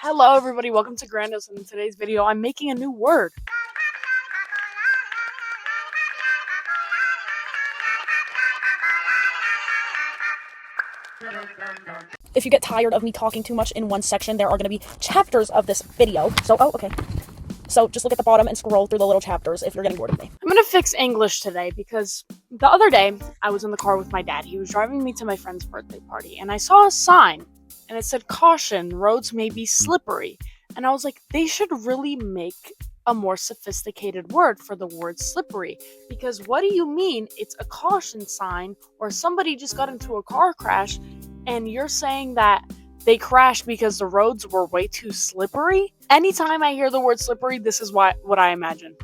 Hello everybody, welcome to GRANDOS, and in today's video I'm making a new word. If you get tired of me talking too much in one section, there are going to be chapters of this video. So just look at the bottom and scroll through the little chapters if you're getting bored of me. I'm gonna fix English today because the other day I was in the car with my dad. He was driving me to my friend's birthday party and I saw a sign and it said, "Caution, roads may be slippery." And I was like, they should really make a more sophisticated word for the word slippery, because what do you mean it's a caution sign or somebody just got into a car crash and you're saying that they crashed because the roads were way too slippery? Anytime I hear the word slippery, this is what I imagine.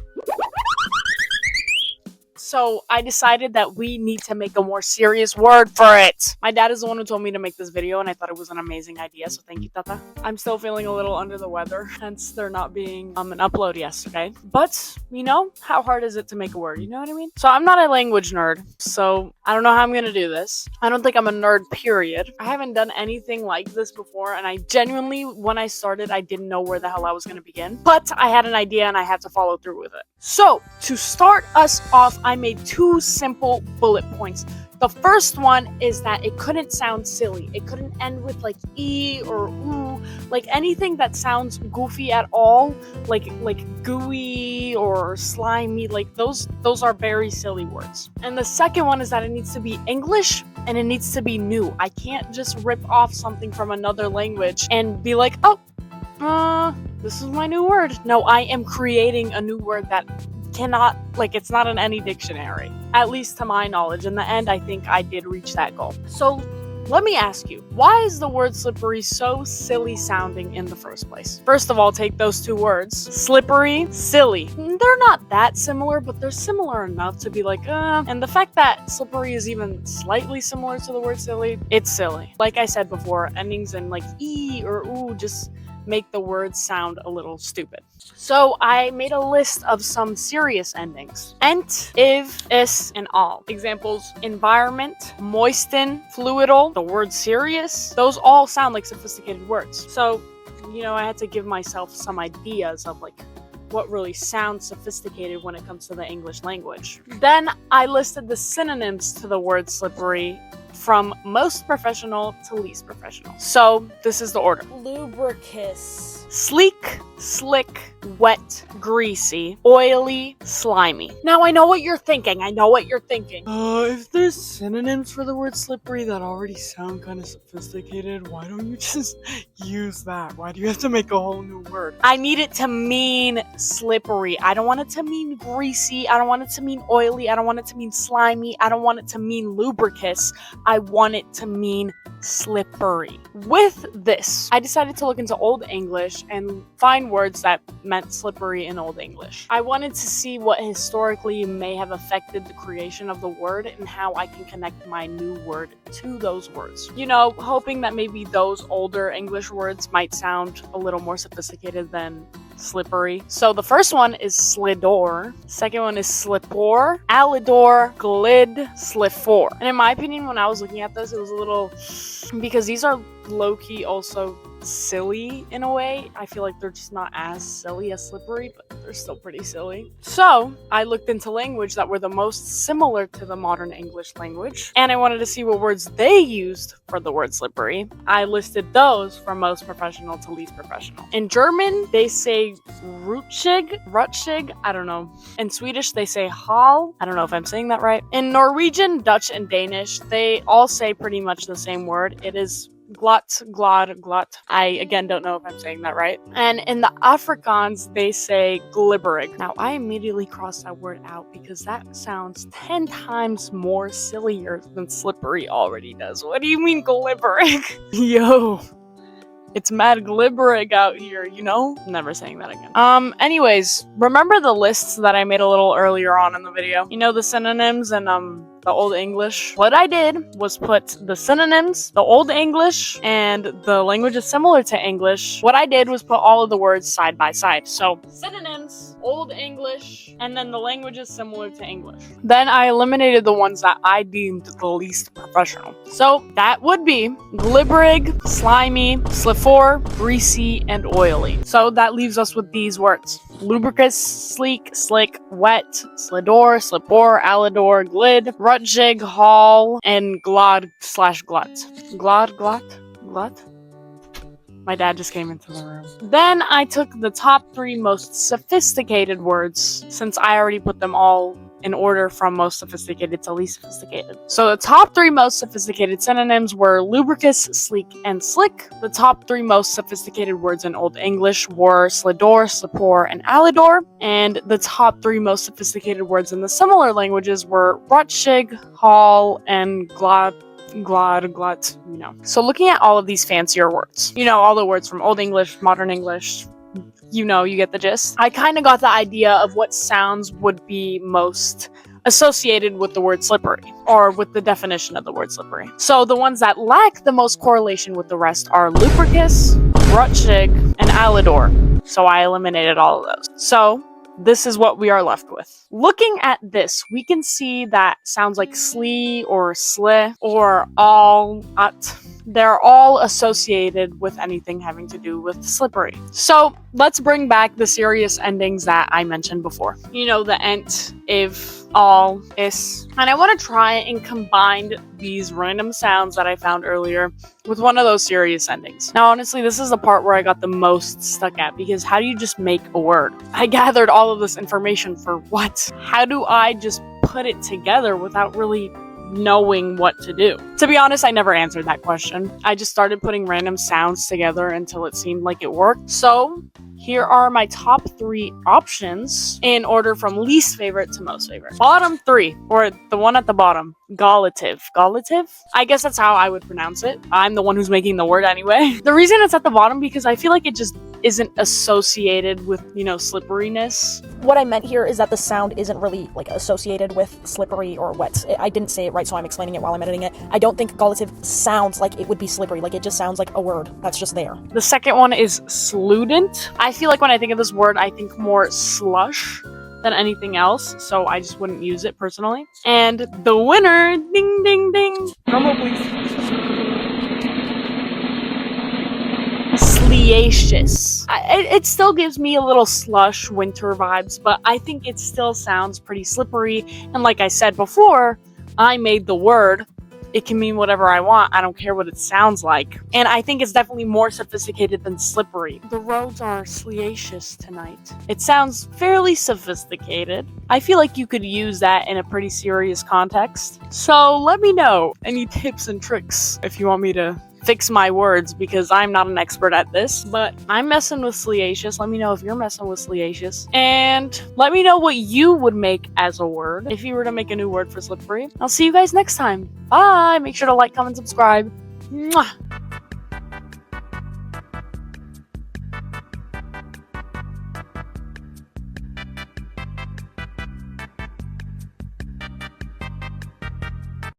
So I decided that we need to make a more serious word for it. My dad is the one who told me to make this video, and I thought it was an amazing idea, so thank you, Tata. I'm still feeling a little under the weather, hence there not being an upload yesterday. But, you know, how hard is it to make a word, you know what I mean? So I'm not a language nerd, so I don't know how I'm gonna do this. I don't think I'm a nerd, period. I haven't done anything like this before, and I genuinely, when I started, I didn't know where the hell I was gonna begin. But I had an idea, and I had to follow through with it. So, to start us off, I made two simple bullet points. The first one is that it couldn't sound silly. It couldn't end with like E or ooh, like anything that sounds goofy at all, like gooey or slimy, like those are very silly words. And the second one is that it needs to be English and it needs to be new. I can't just rip off something from another language and be like, oh, this is my new word. No, I am creating a new word that cannot, like, it's not in any dictionary, at least to my knowledge. In the end, I think I did reach that goal. So let me ask you, why is the word slippery so silly sounding in the first place? First of all, take those two words, slippery, silly. They're not that similar, but they're similar enough to be like, and the fact that slippery is even slightly similar to the word silly, it's silly. Like I said before, endings in like E or ooh just make the words sound a little stupid. So I made a list of some serious endings. Ent, if, is, and all. Examples: environment, moisten, fluidal, the word serious. Those all sound like sophisticated words. So, you know, I had to give myself some ideas of like what really sounds sophisticated when it comes to the English language. Then I listed the synonyms to the word slippery from most professional to least professional. So this is the order: Lubricus. Sleek, slick, wet, greasy, oily, slimy. Now I know what you're thinking. If there's synonyms for the word slippery that already sound kind of sophisticated, why don't you just use that? Why do you have to make a whole new word? I need it to mean slippery. I don't want it to mean greasy. I don't want it to mean oily. I don't want it to mean slimy. I don't want it to mean lubricus. I want it to mean slippery. With this, I decided to look into Old English and find words that meant slippery in Old English. I wanted to see what historically may have affected the creation of the word and how I can connect my new word to those words. You know, hoping that maybe those older English words might sound a little more sophisticated than slippery. So the first one is slidor, second one is slipor, alidor, glid, slifor. And in my opinion, when I was looking at this, it was a little, because these are low-key also silly in a way. I feel like they're just not as silly as slippery, but they're still pretty silly. So I looked into language that were the most similar to the modern English language, and I wanted to see what words they used for the word slippery. I listed those from most professional to least professional. In German, they say rutschig, I don't know. In Swedish, they say hal. I don't know if I'm saying that right. In Norwegian, Dutch, and Danish, they all say pretty much the same word. It is glut, glad, glut. I, again, don't know if I'm saying that right. And in the Afrikaans, they say glibberig. Now, I immediately crossed that word out because that sounds 10 times more sillier than slippery already does. What do you mean glibberig? Yo, it's mad glibberig out here, you know? Never saying that again. Anyways, remember the lists that I made a little earlier on in the video? You know, the synonyms and, the Old English. What I did was put the synonyms, the Old English, and the languages similar to English. What I did was put all of the words side by side. So synonyms, Old English, and then the languages similar to English. Then I eliminated the ones that I deemed the least professional. So that would be glibberig, slimy, slifor, greasy, and oily. So that leaves us with these words: lubricous, sleek, slick, wet, slidor, slipor, alidor, glid, rutjig, hall, and glod/glut. Glut? My dad just came into the room. Then I took the top 3 most sophisticated words, since I already put them all in order from most sophisticated to least sophisticated. So the top 3 most sophisticated synonyms were lubricous, sleek, and slick. The top 3 most sophisticated words in Old English were slidor, slipor, and alidor. And the top 3 most sophisticated words in the similar languages were rutjig, hall, and glut, So looking at all of these fancier words, all the words from Old English, Modern English, you get the gist. I kind of got the idea of what sounds would be most associated with the word slippery, or with the definition of the word slippery. So the ones that lack the most correlation with the rest are lubricous, rutjig, and alidor. So I eliminated all of those. So this is what we are left with. Looking at this, we can see that sounds like slee or sli or all at. They're all associated with anything having to do with slippery. So let's bring back the serious endings that I mentioned before. The ent, if, all, is. And I want to try and combine these random sounds that I found earlier with one of those serious endings. Now, honestly, this is the part where I got the most stuck at, because how do you just make a word? I gathered all of this information for what? How do I just put it together without really knowing what to do? To be honest, I never answered that question. I just started putting random sounds together until it seemed like it worked. So here are my top 3 options in order from least favorite to most favorite. Bottom 3, or the one at the bottom, galative. Galative? I guess that's how I would pronounce it. I'm the one who's making the word anyway. The reason it's at the bottom, because I feel like it just isn't associated with, slipperiness. What I meant here is that the sound isn't really associated with slippery or wet. I didn't say it right, so I'm explaining it while I'm editing it. I don't think galative sounds like it would be slippery. It just sounds like a word that's just there. The second one is sludent. I feel like when I think of this word, I think more slush than anything else, so I just wouldn't use it personally. And the winner, ding ding ding, drum roll please. Sleacious. It still gives me a little slush winter vibes, but I think it still sounds pretty slippery. And like I said before, I made the word. It can mean whatever I want. I don't care what it sounds like. And I think it's definitely more sophisticated than slippery. The roads are sleacious tonight. It sounds fairly sophisticated. I feel like you could use that in a pretty serious context. So let me know any tips and tricks if you want me to fix my words, because I'm not an expert at this, but I'm messing with sleacious. Let me know if you're messing with sleacious. And let me know what you would make as a word if you were to make a new word for slippery. I'll see you guys next time. Bye! Make sure to like, comment, subscribe. Mwah!